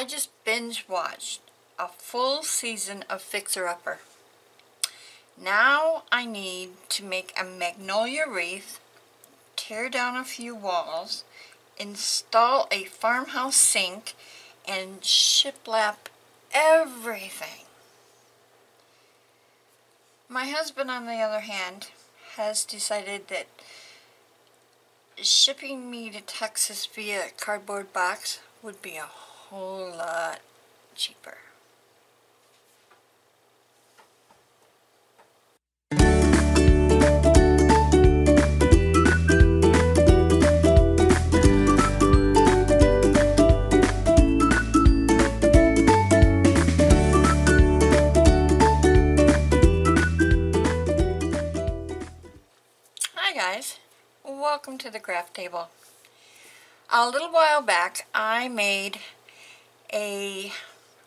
I just binge watched a full season of Fixer Upper. Now I need to make a magnolia wreath, tear down a few walls, install a farmhouse sink, and shiplap everything. My husband, on the other hand, has decided that shipping me to Texas via cardboard box would be a whole lot cheaper. Hi guys, welcome to the craft table. A little while back I made a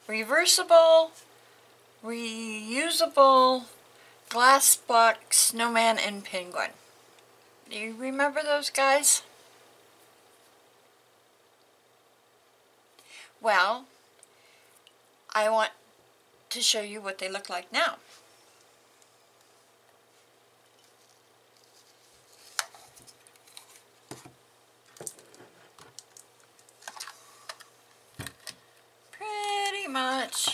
reversible, reusable glass block snowman and penguin. Do you remember those guys? Well, I want to show you what they look like now. Pretty much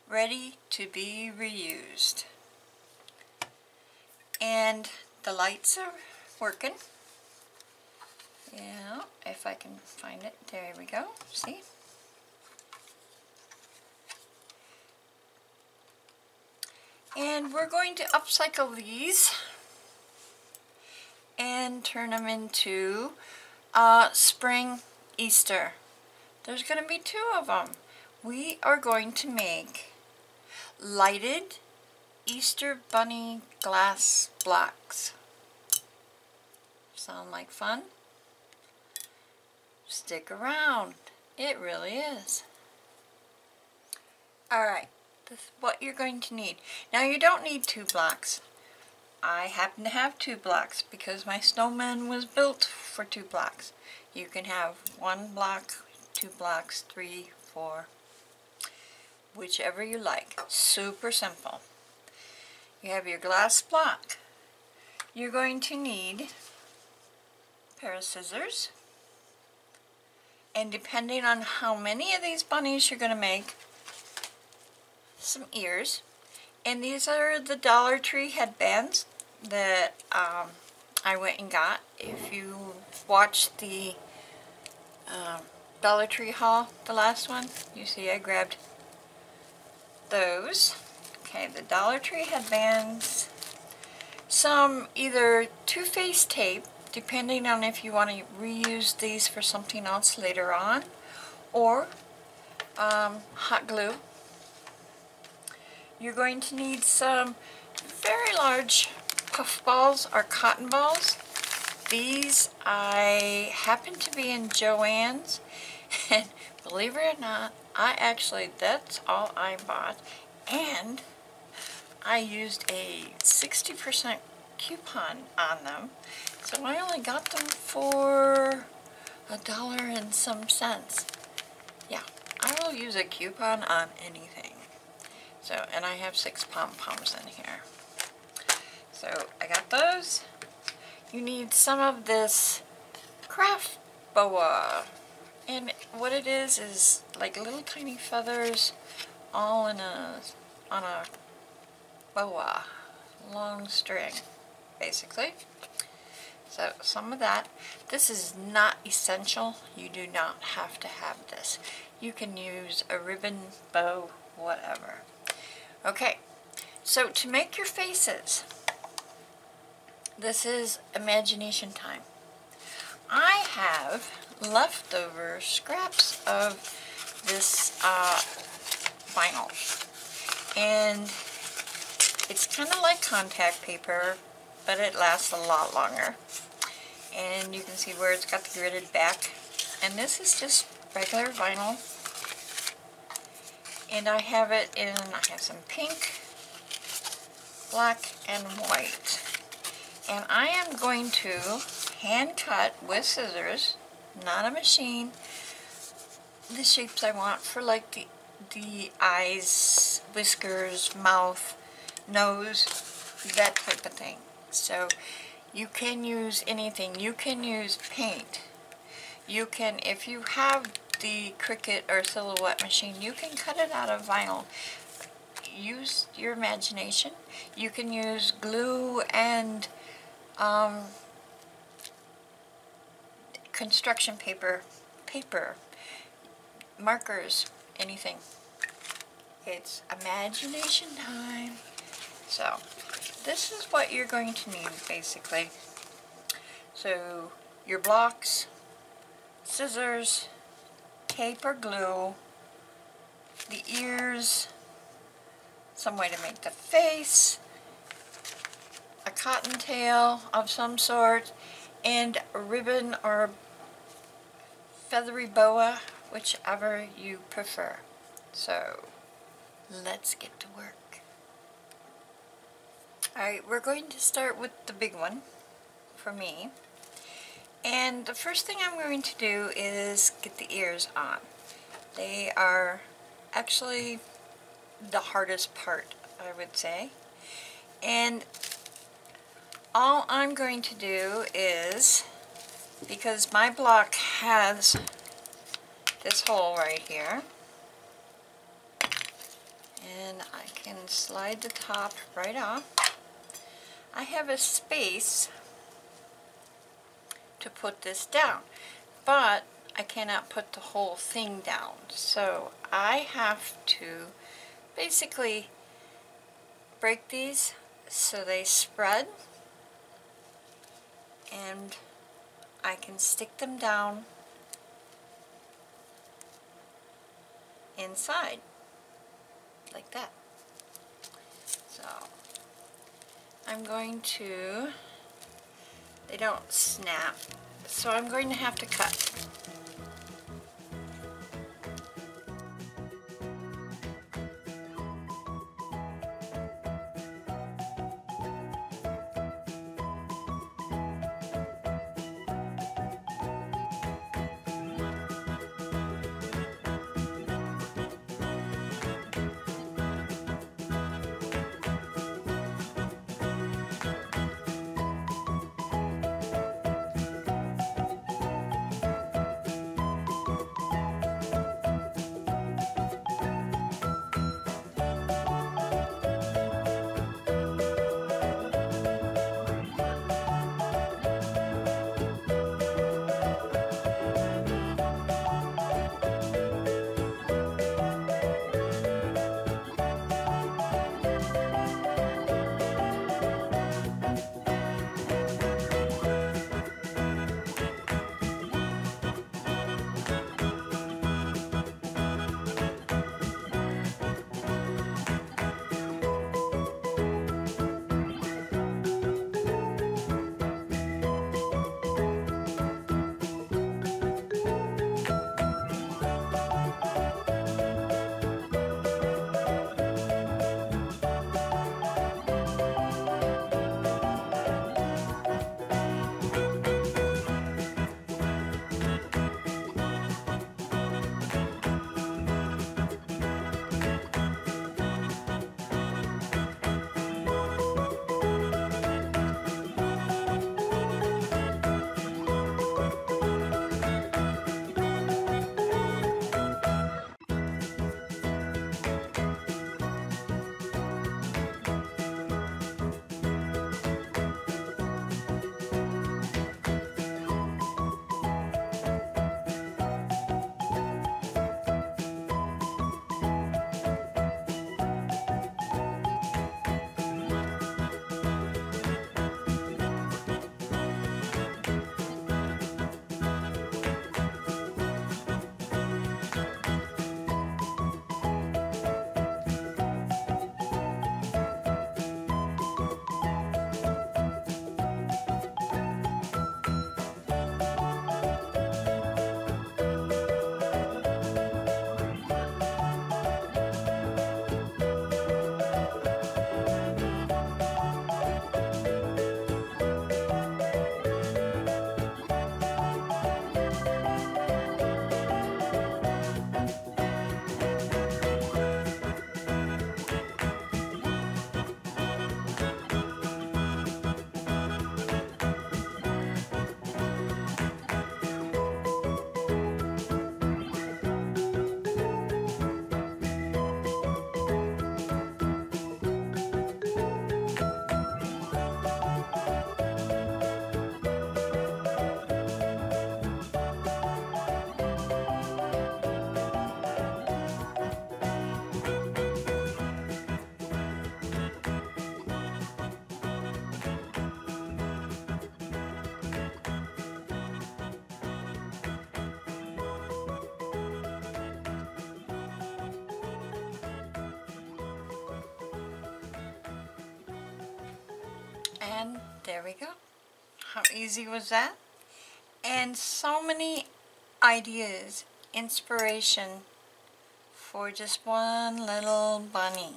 ready to be reused. And the lights are working. Yeah, if I can find it. There we go. See? And we're going to upcycle these and turn them into spring Easter. There's going to be two of them. We are going to make lighted Easter bunny glass blocks. Sound like fun? Stick around. It really is. Alright, this is what you're going to need. Now you don't need 2 blocks. I happen to have 2 blocks because my snowman was built for 2 blocks. You can have 1 block, 2 blocks, 3, 4, whichever you like. Super simple. You have your glass block. You're going to need a pair of scissors, and depending on how many of these bunnies you're going to make, some ears. And these are the Dollar Tree headbands that I went and got. If you watched the Dollar Tree haul, the last one, you see I grabbed those. Okay, the Dollar Tree headbands, some either two-face tape, depending on if you want to reuse these for something else later on, or hot glue. You're going to need some very large puff balls or cotton balls. These I happen to be in Joann's, and believe it or not, that's all I bought, and I used a 60% coupon on them, so I only got them for $1 and some cents. Yeah, I will use a coupon on anything. So, and I have 6 pom-poms in here. So I got those. You need some of this craft boa, and what it is like little tiny feathers all in on a boa, long string, basically. So some of that. This is not essential. You do not have to have this. You can use a ribbon, bow, whatever. Okay, so to make your faces, this is imagination time. I have leftover scraps of this vinyl, and it's kind of like contact paper, but it lasts a lot longer. And you can see where it's got the gridded back, and this is just regular vinyl. And I have some pink, black, and white. And I am going to hand cut with scissors, not a machine, the shapes I want for like the eyes, whiskers, mouth, nose, that type of thing. So you can use anything. You can use paint. You can, if you have the Cricut or Silhouette machine, you can cut it out of vinyl. Use your imagination. You can use glue and construction paper, markers, anything. It's imagination time. So this is what you're going to need basically. So your blocks, scissors, tape or glue, the ears, some way to make the face, a cottontail of some sort, and a ribbon or feathery boa, whichever you prefer. So let's get to work. Alright, we're going to start with the big one for me. And the first thing I'm going to do is get the ears on. They are actually the hardest part, I would say. And all I'm going to do is, because my block has this hole right here, and I can slide the top right off, I have a space to put this down, but I cannot put the whole thing down. So I have to basically break these so they spread, and I can stick them down inside like that. So I'm going to, they don't snap, so I'm going to have to cut. There we go. How easy was that? And so many ideas, inspiration for just one little bunny.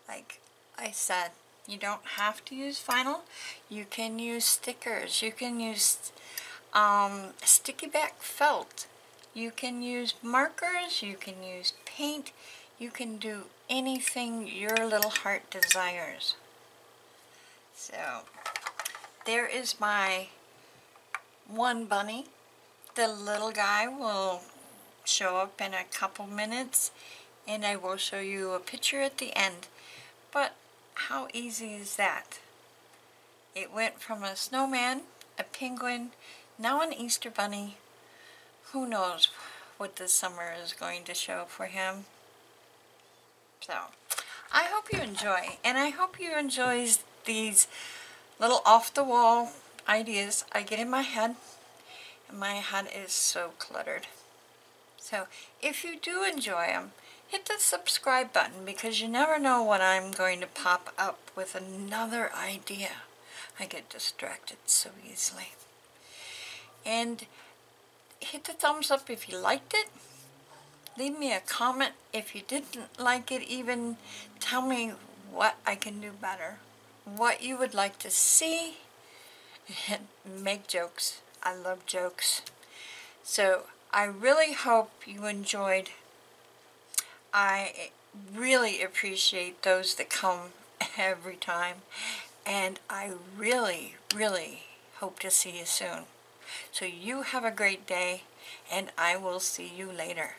Like I said, you don't have to use vinyl. You can use stickers. You can use sticky back felt. You can use markers. You can use paint. You can do anything your little heart desires. So there is my one bunny. The little guy will show up in a couple minutes, and I will show you a picture at the end. But how easy is that? It went from a snowman, a penguin, now an Easter bunny. Who knows what this summer is going to show for him. So, I hope you enjoy, and I hope you enjoy these little off-the-wall ideas I get in my head. And my head is so cluttered. So, if you do enjoy them, hit the subscribe button, because you never know when I'm going to pop up with another idea. I get distracted so easily. And hit the thumbs up if you liked it. Leave me a comment if you didn't like it. Even tell me what I can do better, what you would like to see, and make jokes. I love jokes. So I really hope you enjoyed. I really appreciate those that come every time, and I really, really hope to see you soon. So you have a great day, and I will see you later.